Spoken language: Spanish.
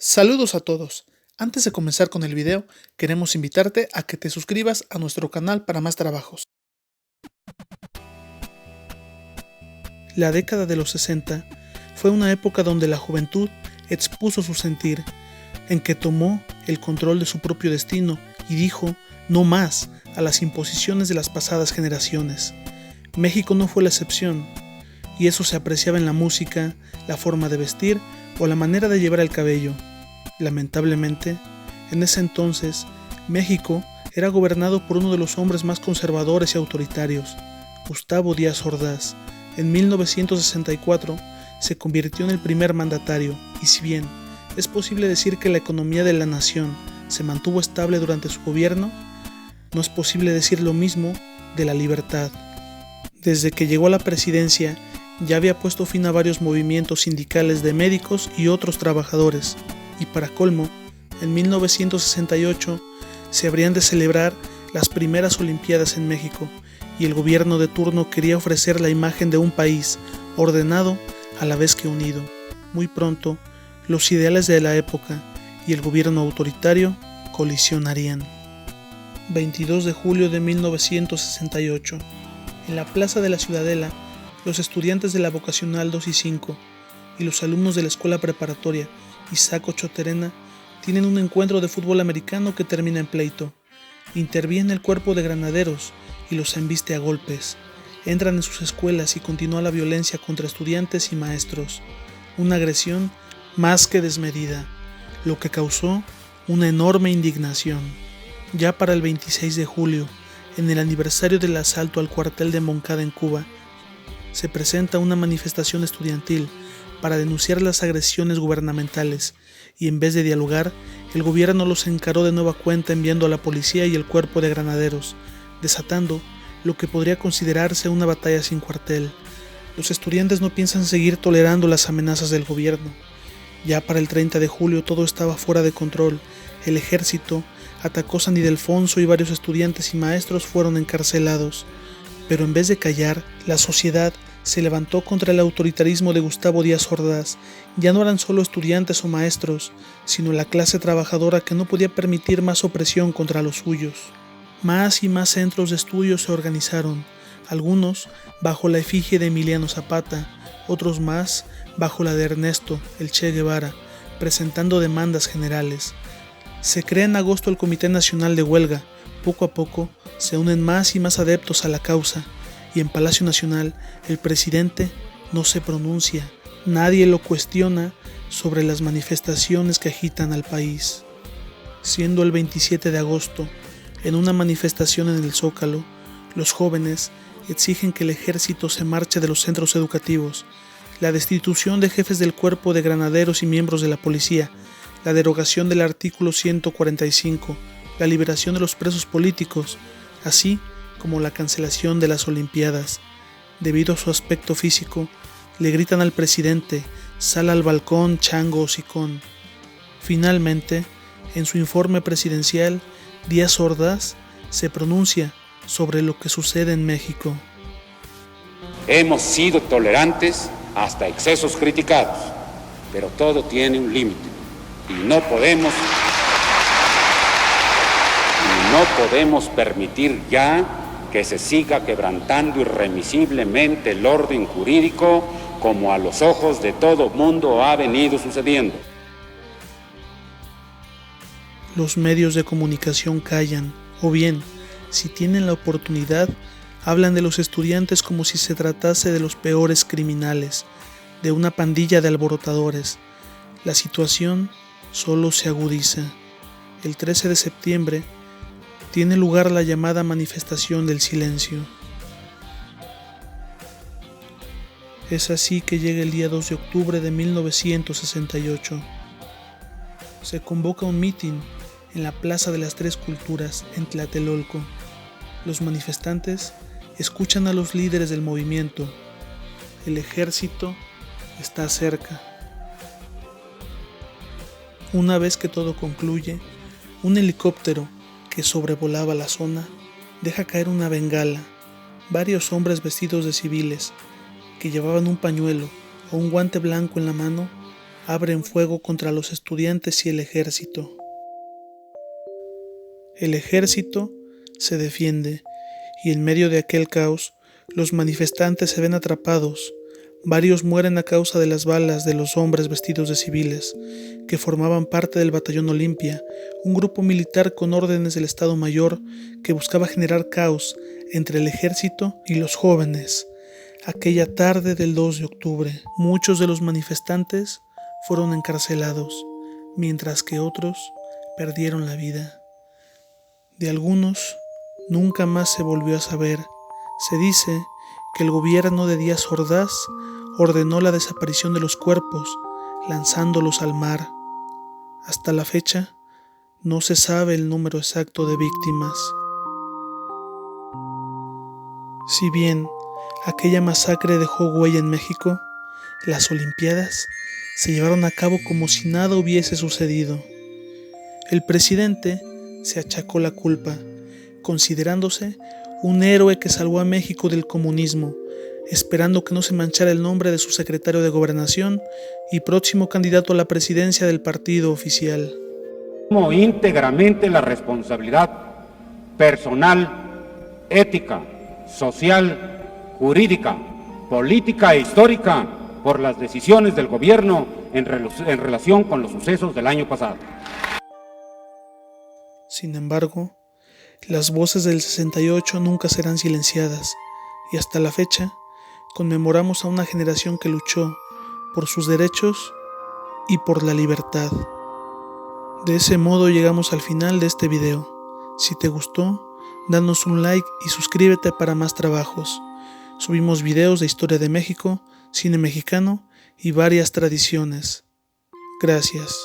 Saludos a todos. Antes de comenzar con el video, queremos invitarte a que te suscribas a nuestro canal para más trabajos. La década de los 60 fue una época donde la juventud expuso su sentir, en que tomó el control de su propio destino y dijo no más a las imposiciones de las pasadas generaciones. México no fue la excepción, y eso se apreciaba en la música, la forma de vestir o la manera de llevar el cabello. Lamentablemente, en ese entonces, México era gobernado por uno de los hombres más conservadores y autoritarios, Gustavo Díaz Ordaz. En 1964 se convirtió en el primer mandatario, y si bien es posible decir que la economía de la nación se mantuvo estable durante su gobierno, no es posible decir lo mismo de la libertad. Desde que llegó a la presidencia, ya había puesto fin a varios movimientos sindicales de médicos y otros trabajadores, y para colmo, en 1968 se habrían de celebrar las primeras Olimpiadas en México, y el gobierno de turno quería ofrecer la imagen de un país ordenado a la vez que unido. Muy pronto, los ideales de la época y el gobierno autoritario colisionarían. 22 de julio de 1968. En la Plaza de la Ciudadela, los estudiantes de la Vocacional 2 y 5 y los alumnos de la Escuela Preparatoria Isaac Ochoa Terena tienen un encuentro de fútbol americano que termina en pleito. Interviene el cuerpo de granaderos y los embiste a golpes. Entran en sus escuelas y continúa la violencia contra estudiantes y maestros. Una agresión más que desmedida, lo que causó una enorme indignación. Ya para el 26 de julio, en el aniversario del asalto al cuartel de Moncada en Cuba, se presenta una manifestación estudiantil para denunciar las agresiones gubernamentales, y en vez de dialogar, el gobierno los encaró de nueva cuenta enviando a la policía y el cuerpo de granaderos, desatando lo que podría considerarse una batalla sin cuartel. Los estudiantes no piensan seguir tolerando las amenazas del gobierno. Ya para el 30 de julio todo estaba fuera de control. El ejército atacó San Ildefonso y varios estudiantes y maestros fueron encarcelados. Pero en vez de callar, la sociedad se levantó contra el autoritarismo de Gustavo Díaz Ordaz. Ya no eran solo estudiantes o maestros, sino la clase trabajadora que no podía permitir más opresión contra los suyos. Más y más centros de estudio se organizaron, algunos bajo la efigie de Emiliano Zapata, otros más bajo la de Ernesto, el Che Guevara, presentando demandas generales. Se crea en agosto el Comité Nacional de Huelga. Poco a poco se unen más y más adeptos a la causa, y en Palacio Nacional el presidente no se pronuncia, nadie lo cuestiona sobre las manifestaciones que agitan al país. Siendo el 27 de agosto, en una manifestación en el Zócalo, los jóvenes exigen que el ejército se marche de los centros educativos, la destitución de jefes del cuerpo de granaderos y miembros de la policía, la derogación del artículo 145, la liberación de los presos políticos, así como la cancelación de las Olimpiadas. Debido a su aspecto físico, le gritan al presidente: sal al balcón, chango hocicón. Finalmente, en su informe presidencial, Díaz Ordaz se pronuncia sobre lo que sucede en México. Hemos sido tolerantes hasta excesos criticados, pero todo tiene un límite y no podemos permitir ya que se siga quebrantando irremisiblemente el orden jurídico como a los ojos de todo mundo ha venido sucediendo. Los medios de comunicación callan, o bien, si tienen la oportunidad, hablan de los estudiantes como si se tratase de los peores criminales, de una pandilla de alborotadores. La situación solo se agudiza. El 13 de septiembre tiene lugar la llamada manifestación del silencio. Es así que llega el día 2 de octubre de 1968. Se convoca un mitin en la Plaza de las Tres Culturas en Tlatelolco. Los manifestantes escuchan a los líderes del movimiento. El ejército está cerca. Una vez que todo concluye, un helicóptero que sobrevolaba la zona deja caer una bengala. Varios hombres vestidos de civiles, que llevaban un pañuelo o un guante blanco en la mano, abren fuego contra los estudiantes y el ejército. El ejército se defiende y en medio de aquel caos, los manifestantes se ven atrapados. Varios mueren a causa de las balas de los hombres vestidos de civiles, que formaban parte del Batallón Olimpia, un grupo militar con órdenes del Estado Mayor que buscaba generar caos entre el ejército y los jóvenes. Aquella tarde del 2 de octubre, muchos de los manifestantes fueron encarcelados, mientras que otros perdieron la vida. De algunos, nunca más se volvió a saber. Se dice que el gobierno de Díaz Ordaz ordenó la desaparición de los cuerpos, lanzándolos al mar. Hasta la fecha, no se sabe el número exacto de víctimas. Si bien aquella masacre dejó huella en México, las Olimpiadas se llevaron a cabo como si nada hubiese sucedido. El presidente se achacó la culpa, considerándose un héroe que salvó a México del comunismo, esperando que no se manchara el nombre de su secretario de Gobernación y próximo candidato a la presidencia del partido oficial. Tomo íntegramente la responsabilidad personal, ética, social, jurídica, política e histórica por las decisiones del gobierno en relación con los sucesos del año pasado. Sin embargo, las voces del 68 nunca serán silenciadas y hasta la fecha conmemoramos a una generación que luchó por sus derechos y por la libertad. De ese modo llegamos al final de este video. Si te gustó, danos un like y suscríbete para más trabajos. Subimos videos de historia de México, cine mexicano y varias tradiciones. Gracias.